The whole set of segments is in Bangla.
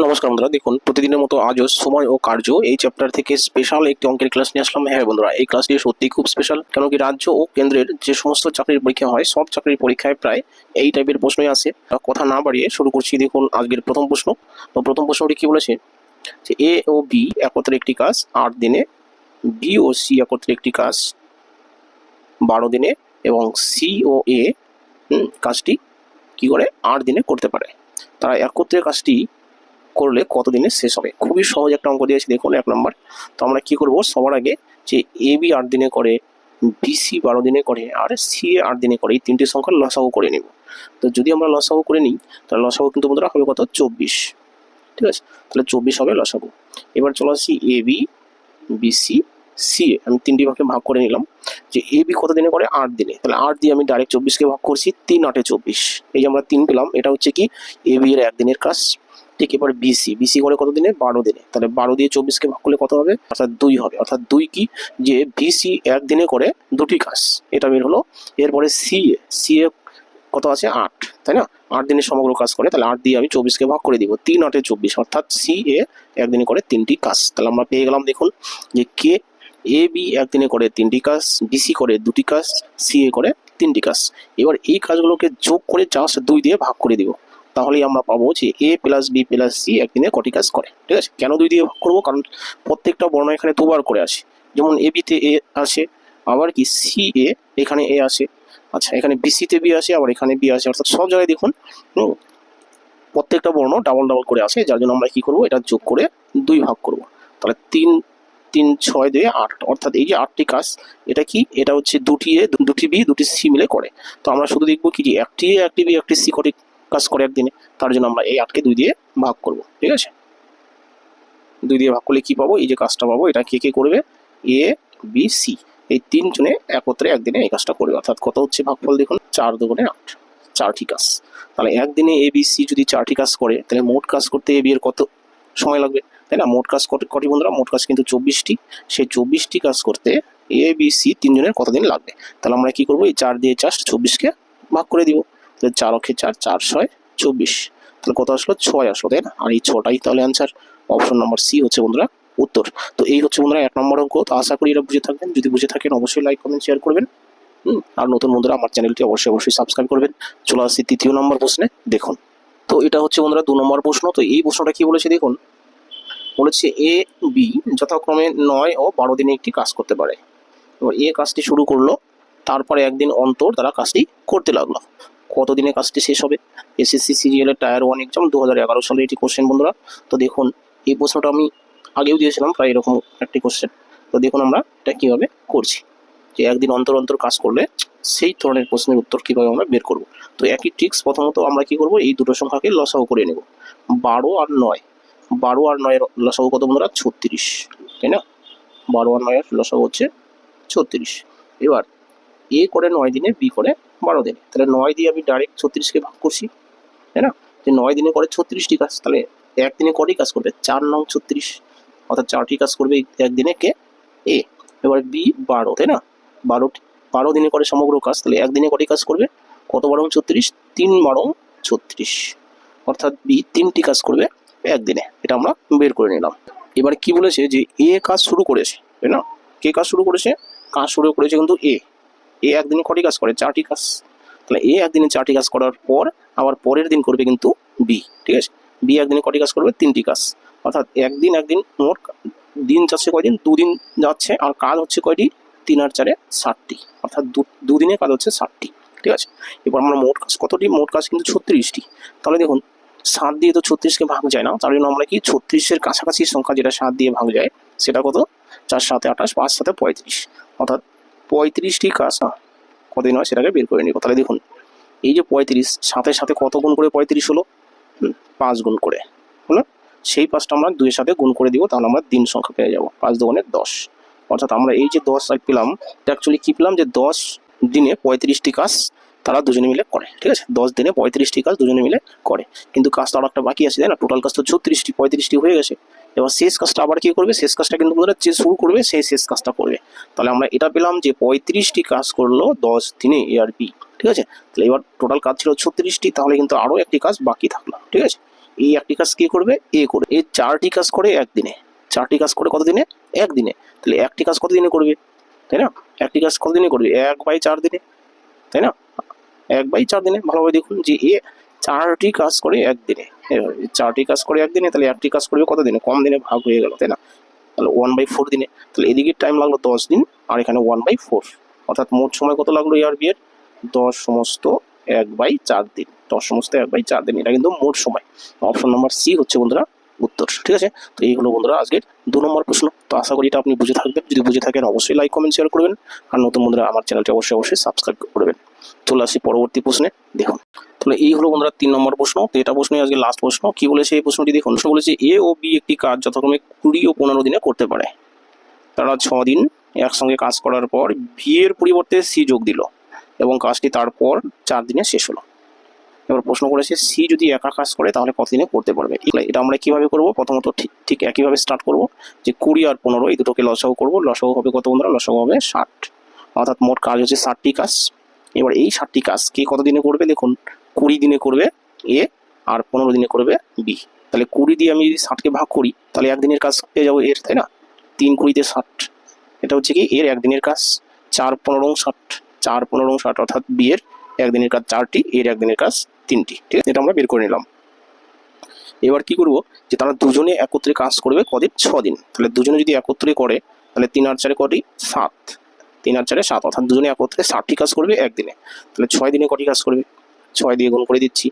নমস্কার বন্ধুরা, দেখুন প্রতিদিনের মতো আজও সময় ও কার্য এই চ্যাপ্টার থেকে স্পেশাল একটি অঙ্কের ক্লাস নিয়ে আসলাম। হ্যাঁ বন্ধুরা, এই ক্লাসটি সত্যি খুব স্পেশাল, কেন কি রাজ্য ও কেন্দ্রের যে সমস্ত চাকরির পরীক্ষা হয় সব চাকরির পরীক্ষায় প্রায় এই টাইপের প্রশ্নই আসে। কথা না বাড়িয়ে শুরু করছি। দেখুন আজকের প্রথম প্রশ্ন। তো প্রথম প্রশ্নটি কি বলেছে যে এ ও বি একত্রে একটি কাজ 8 দিনে, বি ও সি একত্রে একটি কাজ 12 দিনে এবং সি ও এ কাজটি কি করে 8 দিনে করতে পারে। তারা একত্রে কাজটি করলে কত দিনে শেষ হবে। খুবই সহজ একটা অঙ্ক দিয়েছি, দেখুন 1 নম্বর। তো আমরা কি করব, সবার আগে যে এ বি 8 দিনে করে, বি সি 12 দিনে করে আর সি এ 8 দিনে করে, এই তিনটি সংখ্যার লসাগু করে নেব। তো যদি আমরা লসাগু করে নিই তাহলে লসাগু কিন্তু বন্ধুরা হবে কত, 24। ঠিক আছে, তাহলে 24 হবে লসাগু। এবার চলে আসি A B, B C, C এ। আমি তিনটি ভাগে ভাগ করে নিলাম যে এ বি কত দিনে করে, 8 দিনে। তাহলে 8 দিয়ে আমি ডাইরেক্ট 24কে ভাগ করছি, 3 8 24। এই যে আমরা 3 পেলাম, এটা হচ্ছে কি এ বি এর 1 দিনের কাজ। ঠিক, এবার বিসি, বিসি করে কত দিনে, 12 দিনে। তাহলে 12 দিয়ে 24কে ভাগ করলে কত হবে, অর্থাৎ 2 হবে। অর্থাৎ 2 কি, যে বিসি 1 দিনে করে দুটি কাজ, এটা বের হলো। এরপরে সি এ, সি এ কত আছে, 8, তাই না? 8 দিনে সমগ্র কাজ করে, তাহলে 8 দিয়ে আমি 24কে ভাগ করে দিব, 3 8 24। অর্থাৎ সি এ 1 দিনে করে 3টি কাজ। তাহলে আমরা পেয়ে গেলাম, দেখুন যে কে এ বি 1 দিনে করে 3টি কাজ, বিসি করে 2টি কাজ, সি এ করে 3টি কাজ। এবার এই কাজগুলোকে যোগ করে জাস্ট 2 দিয়ে ভাগ করে দিব, তাহলেই আমরা পাবো যে এ প্লাস বি প্লাস সি একদিনে কটি কাজ করে। ঠিক আছে, কেন 2 দিয়ে ভাগ করবো, কারণ প্রত্যেকটা বর্ণ এখানে দুবার করে আসে। যেমন এ বিতে এ আসে, আবার কি সি এ এখানে এ আসে, আচ্ছা এখানে বিসিতে বি আসে, আবার এখানে বি আসে। অর্থাৎ সব জায়গায় দেখুন প্রত্যেকটা বর্ণ ডাবল ডাবল করে আসে, যার জন্য আমরা কি করব, এটা যোগ করে 2 ভাগ করব। তাহলে 3 3 6 2 8, অর্থাৎ এই যে 8টি কাজ, এটা কি, এটা হচ্ছে 2টি এ 2টি বি 2টি সি মিলে করে। তো আমরা শুধু দেখবো কি যে একটি এ একটি বি একটি সি কটি কাজ করে একদিনে, তার জন্য আমরা এই 8কে 2 দিয়ে ভাগ করব। ঠিক আছে, 2 দিয়ে ভাগ করলে কি পাবো, এই যে কাজটা পাবো, এটা কে কে করবে, এ বি সি, এই 3 জনে একত্রে একদিনে এই কাজটা করবে। অর্থাৎ কত হচ্ছে ভাগফল, দেখুন 4 2 8, 4টি কাজ। তাহলে একদিনে এ বি সি যদি 4টি কাজ করে, তাহলে মোট কাজ করতে এ বি এর কত সময় লাগবে, তাই না? মোট কাজ কটি বন্ধুরা, মোট কাজ কিন্তু 24টি। সেই 24টি কাজ করতে এ বি সি 3 জনের কতদিন লাগবে। তাহলে আমরা কি করবো, এই 4 দিয়ে জাস্ট 24কে ভাগ করে দিব। তাহলে 4 অক্ষে 4, 4 6 24। তাহলে কত আসলো, 6 আসলো, তাই না? আর এই 6টাই তাহলে অ্যান্সার। অপশন নাম্বার সি হচ্ছে বন্ধুরা উত্তর। তো এই হচ্ছে বন্ধুরা 1 নম্বর অঙ্ক। তো আশা করি এটা বুঝে থাকবেন। যদি বুঝে থাকেন অবশ্যই লাইক কমেন্ট শেয়ার করবেন। আর নতুন বন্ধুরা আমার চ্যানেলটি অবশ্যই সাবস্ক্রাইব করবেন। চলে আসছি 3য় নম্বর প্রশ্নে। দেখুন, তো এটা হচ্ছে বন্ধুরা 2 নম্বর প্রশ্ন। তো এই প্রশ্নটা কি বলেছে, দেখুন বলেছে এ বি যথাক্রমে 9 ও 12 দিনে একটি কাজ করতে পারে। এবার এ কাজটি শুরু করলো, তারপরে একদিন অন্তর তারা কাজটি করতে লাগলো। কতদিনে কাজটি শেষ হবে। এসএসসি সিরিয়ালের টায়ার 1 এক্সাম 2011 সালে এটি কোশ্চেন বন্ধুরা। তো দেখুন এই প্রশ্নটা আমি আগেও দিয়েছিলাম প্রায় এরকম একটি কোশ্চেন। তো দেখুন আমরা এটা কিভাবে করছি, যে একদিন অন্তর অন্তর কাজ করলে সেই ধরনের প্রশ্নের উত্তর কিভাবে আমরা বের করব। তো একই ট্রিক্স, প্রথমত আমরা কি করব, এই দুটো সংখ্যাকে লসাগু করে নেব। 12 আর 9, 12 আর 9 এর লসাগু কত বন্ধুরা, 36, তাই না? 12 আর 9 এর লসাগু হচ্ছে 36। এবার এ করে 9 দিনে, বি করে 12 দিনে। তাহলে 9 দিয়ে আমি ডাইরেক্ট 36কে ভাগ করছি, তাই না? যে 9 দিনে করে 36টি কাজ, তাহলে একদিনে কটি কাজ করবে, 4 9 36, অর্থাৎ 4টি কাজ করবে একদিনে কে, এ। এবার বি 12, তাই না? 12 দিনে করে সমগ্র কাজ, তাহলে একদিনে কটি কাজ করবে, কত 12 36, 3 12 36, অর্থাৎ বি 3টি কাজ করবে একদিনে। এটা আমরা বের করে নিলাম। এবার কি বলেছে, যে এ কাজ শুরু করেছে, তাই না? কে কাজ শুরু করেছে, কাজ শুরু করেছে কিন্তু এ। এ একদিনে কটি কাজ করে, 4টি কাজ। তাহলে এ একদিনে 4টি কাজ করার পর আবার পরের দিন করবে কিন্তু বি। ঠিক আছে, বি একদিনে কটি কাজ করবে, 3টি কাজ। অর্থাৎ একদিন মোট দিন যাচ্ছে কয়দিন, 2 দিন যাচ্ছে, আর কাজ হচ্ছে কয়টি, 3 আর 4 60টি। অর্থাৎ 2 দিনে কাজ হচ্ছে 60টি। ঠিক আছে, এবার আমরা মোট কাজ কতটি, মোট কাজ কিন্তু 36টি। তাহলে দেখুন 7 দিয়ে তো 36কে ভাগ যায় না, তার জন্য আমরা কি 36-এর কাছাকাছি সংখ্যা যেটা 7 দিয়ে ভাগ যায় সেটা কত, 4 7 28, 5 7 35, অর্থাৎ 35টি কাজ কতদিন হয় সেটাকে বের করে নিব। তাহলে দেখুন এই যে 35, সাথে সাথে কত গুণ করে 35 হলো, 5 গুণ করে হলো। সেই 5টা আমরা 2 এর সাথে গুণ করে দিব, তাহলে আমরা দিন সংখ্যা পেয়ে যাবো, 5 2 10। অর্থাৎ আমরা এই যে 10 পেলাম, এটা অ্যাকচুয়ালি কি পেলাম, যে 10 দিনে 35টি কাজ তারা দুজনে মিলে করে। ঠিক আছে, 10 দিনে 35টি কাজ দুজনে মিলে করে, কিন্তু কাজটা আর একটা বাকি আছে, তাই না? টোটাল কাজ তো 36টি, 35টি হয়ে গেছে। এবার শেষ কাজটা আবার কি করবে, শেষ কাজটা কিন্তু বন্ধুরা যে শুরু করবে সেই শেষ কাজটা করবে। তাহলে আমরা এটা পেলাম যে 35টি কাজ করলো 10 দিনে এ আর বি। ঠিক আছে, তাহলে এবার টোটাল কাজ ছিল 36টি, তাহলে কিন্তু আরও একটি কাজ বাকি থাকলো। ঠিক আছে, এই একটি কাজ কে করবে, এ করবে। এই 4টি কাজ করে একদিনে, 4টি কাজ করে কতদিনে, একদিনে। তাহলে একটি কাজ কতদিনে করবে, তাই না? একটি কাজ কতদিনে করবে, 1/4 দিনে, তাই না? 1/4 দিনে। ভালোভাবে দেখুন যে এ 4টি কাজ করে একদিনে, 4টি কাজ করে একদিনে, তাহলে একটি কাজ করবে কত দিনে, কম দিনে ভাগ হয়ে গেল, তাই না? তাহলে 1/4 দিনে। তাহলে এদিকে টাইম লাগলো 10 দিন, আর এখানে 1/4, অর্থাৎ মোট সময় কত লাগলো এ আর বি এর, 10 সমস্ত 1/4 দিন, 10 সমস্ত 1/4 দিন। এটা কিন্তু মোট সময়। অপশন নাম্বার সি হচ্ছে বন্ধুরা উত্তর। ঠিক আছে, তো এই হলো বন্ধুরা আজকের 2 নম্বর প্রশ্ন। তো আশা করি এটা আপনি বুঝে থাকবেন। যদি বুঝে থাকেন অবশ্যই লাইক কমেন্ট শেয়ার করবেন, আর নতুন বন্ধুরা আমার চ্যানেলটি অবশ্যই সাবস্ক্রাইব করবেন। চলে আসি পরবর্তী প্রশ্নে। দেখুন, তাহলে এই হলো বন্ধুরা 3 নম্বর প্রশ্ন। তো এটা প্রশ্নই আজকে লাস্ট প্রশ্ন। কি বলেছে এই প্রশ্নটি দেখুন। প্রশ্ন বলেছে এ ও বি একটি কাজ যথাক্রমে 20 ও 15 দিনে করতে পারে। তারা 6 দিন একসঙ্গে কাজ করার পর বি এর পরিবর্তে সি যোগ দিল এবং কাজটি তারপর 4 দিনে শেষ হলো। এবার প্রশ্ন করেছে সি যদি একা কাজ করে তাহলে কতদিনে করতে পারবে। এটা আমরা কিভাবে করব, প্রথমত ঠিক একইভাবে স্টার্ট করব যে 20 আর 15 এই দুটোকে লসাগু করব। লসাগু হবে কত বন্ধুরা, লসাগু হবে 60, অর্থাৎ মোট কাজ হচ্ছে 60টি কাজ। এবার এই 60টি কাজ কে কত দিনে করবে, দেখুন 20 দিনে করবে এ আর 15 দিনে করবে বি। তাহলে 20 দিয়ে আমি যদি 60কে ভাগ করি তাহলে একদিনের কাজ পেয়ে যাবো এর, তাই না? 3 20 60, এটা হচ্ছে কি এর একদিনের কাজ। 4 15 60, 4 15 60, অর্থাৎ বি এর একদিনের কাজ 4টি, এর একদিনের কাজ 3টি। ঠিক আছে, এটা আমরা বের করে নিলাম। এবার কি করব যে তারা দুজনে একত্রে কাজ করবে কদিন, 6 দিন। তাহলে দুজনে যদি একত্রে করে তাহলে 3 আর 4 কটি, 7, 3 আর 4 7, অর্থাৎ দুজনে একত্রে 60টি কাজ করবে একদিনে। তাহলে 6 দিনে কটি কাজ করবে, 6 দিয়ে গুণ করে দিচ্ছি,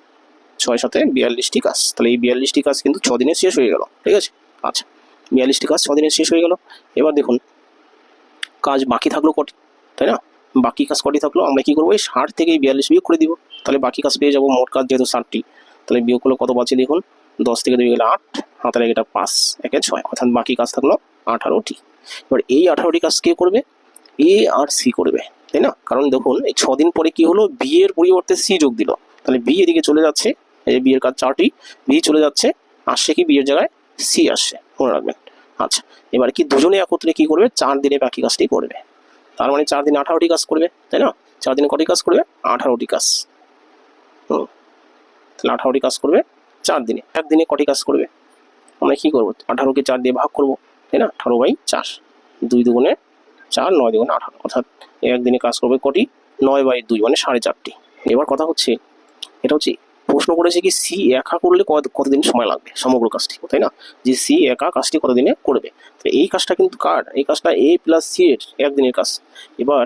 6 সাথে 42টি কাজ। তাহলে এই 42টি কাজ কিন্তু 6 দিনে শেষ হয়ে গেল। ঠিক আছে, আচ্ছা 42টি কাজ 6 দিনে শেষ হয়ে গেল। এবার দেখুন কাজ বাকি থাকলো কটি, তাই না? বাকি কাজ কটি থাকলো, আমরা কি করবো এই 60 থেকে 42 বিয়োগ করে দিব। তাহলে বাকি কাজ পেয়ে যাবো। মোট কাজ যেহেতু 60টি, তাহলে বিয়োগ করলে কত বাঁচে দেখুন, 10 থেকে 2 গেলে 8, হাতের এটা 5, 1 6, অর্থাৎ বাকি কাজ থাকলো 18টি। এবার এই 18টি কাজ কে করবে, এ আর সি করবে, তাই না? কারণ দেখুন এই 6 দিন পরে কি হলো, বি এর পরিবর্তে সি যোগ দিল। তাহলে বি এদিকে চলে যাচ্ছে, এই বি এর কাজ 4টি, বি চলে যাচ্ছে, আসছে কি বি এর জায়গায় সি আসছে, মনে রাখবেন। আচ্ছা, এবার কি দুজনে একত্রে কি করবে, 4 দিনে বাকি কাজটি করবে। তার মানে 4 দিনে 18টি কাজ করবে, তাই না? 4 দিনে কটি কাজ করবে, 18টি কাজ। তাহলে 18টি কাজ করবে 4 দিনে। একদিনে কটি কাজ করবে, আমরা কি করবো, 18কে 4 দিয়ে ভাগ করবো, তাই না? 18/4, 2 দুগুণে 4, 9 দুগুণে 18, অর্থাৎ একদিনে কাজ করবে কটি, 9/2 মানে 4.5টি। এবার কথা হচ্ছে, এটা হচ্ছে প্রশ্ন করেছে কি সি একা করলে কতদিন সময় লাগবে সমগ্র কাজটি, তাই না? যে সি একা কাজটি কতদিনে করবে। এই কাজটা কিন্তু কার, এই কাজটা এ প্লাস সি এর একদিনের কাজ। এবার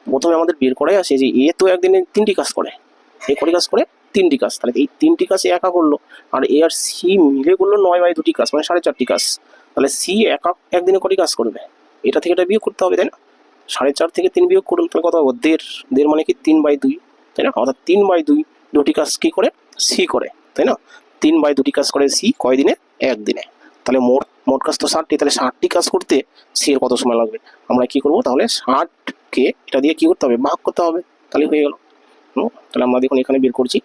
প্রথমে আমাদের বের করাই আছে যে এ তো একদিনে 3টি কাজ করে, এ কটি কাজ করে, 3টি কাজ। তাহলে এই 3টি কাজ একা করলো, আর এ আর সি মিলে করলো 9/2টি কাজ, মানে 4.5টি কাজ। তাহলে সি একা একদিনে কটি কাজ করবে, এটা থেকে এটা বিয়োগ করতে হবে, তাই না? 4.5 থেকে 3 বিয়োগ করুন, তাহলে কত হবে, 1.5 মানে কি 3/2, তাই না? অর্থাৎ 3/2 দুটি কাজ কি করে, সি করে, তাই না? 3/2টি কাজ করে সি কয়দিনে, একদিনে। তাহলে মোট কাজ তো 60টি, তাহলে 60টি কাজ করতে সি এর কত সময় লাগবে, আমরা কি করব, তাহলে 60কে এটা দিয়ে কি করতে হবে, ভাগ করতে হবে, তাহলে হয়ে গেল। তাহলে আমরা দেখুন এখানে বের করছি,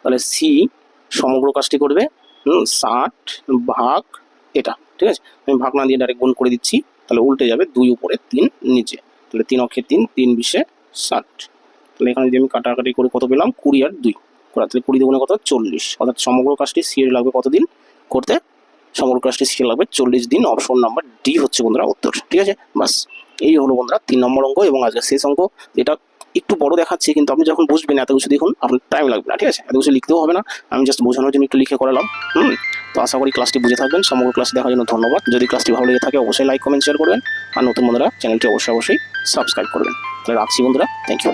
তাহলে সি সমগ্র কাজটি করবে 60 ভাগ এটা। ঠিক আছে, আমি ভাগ না দিয়ে ডাইরেক্ট গুণ করে দিচ্ছি, তাহলে উল্টে যাবে, 2 উপরে 3 নিচে, তাহলে 3 অক্ষে 3, 3 20 60। তাহলে এখানে যদি আমি কাটাকাটি করে কত পেলাম, 20 আর 2 করা, তাহলে 20 দুগুণে কত, 40, অর্থাৎ সমগ্র কাজটি সি এর লাগবে কতদিন করতে, সমগ্র কাজটি সি এর লাগবে 40 দিন। অপশন নাম্বার ডি হচ্ছে বন্ধুরা উত্তর। ঠিক আছে, বাস এই হলো বন্ধুরা 3 নম্বর অঙ্ক এবং আজকে শেষ অঙ্ক। এটা একটু বড় দেখাচ্ছে, কিন্তু আপনি যখন বুঝবেন এত কিছু দেখুন আপনার টাইম লাগবে না। ঠিক আছে, এত কিছু লিখতেও হবে না, আমি জাস্ট বোঝানোর জন্য একটু লিখে করালাম। তো আশা করি ক্লাসটি বুঝে থাকবেন। সমগ্র ক্লাস দেখার জন্য ধন্যবাদ। যদি ক্লাসটি ভালো লেগে থাকে অবশ্যই লাইক কমেন্ট শেয়ার করবেন, আর নতুন বন্ধুরা চ্যানেলটি অবশ্যই সাবস্ক্রাইব করবেন। তাহলে রাখছি বন্ধুরা, থ্যাংক ইউ।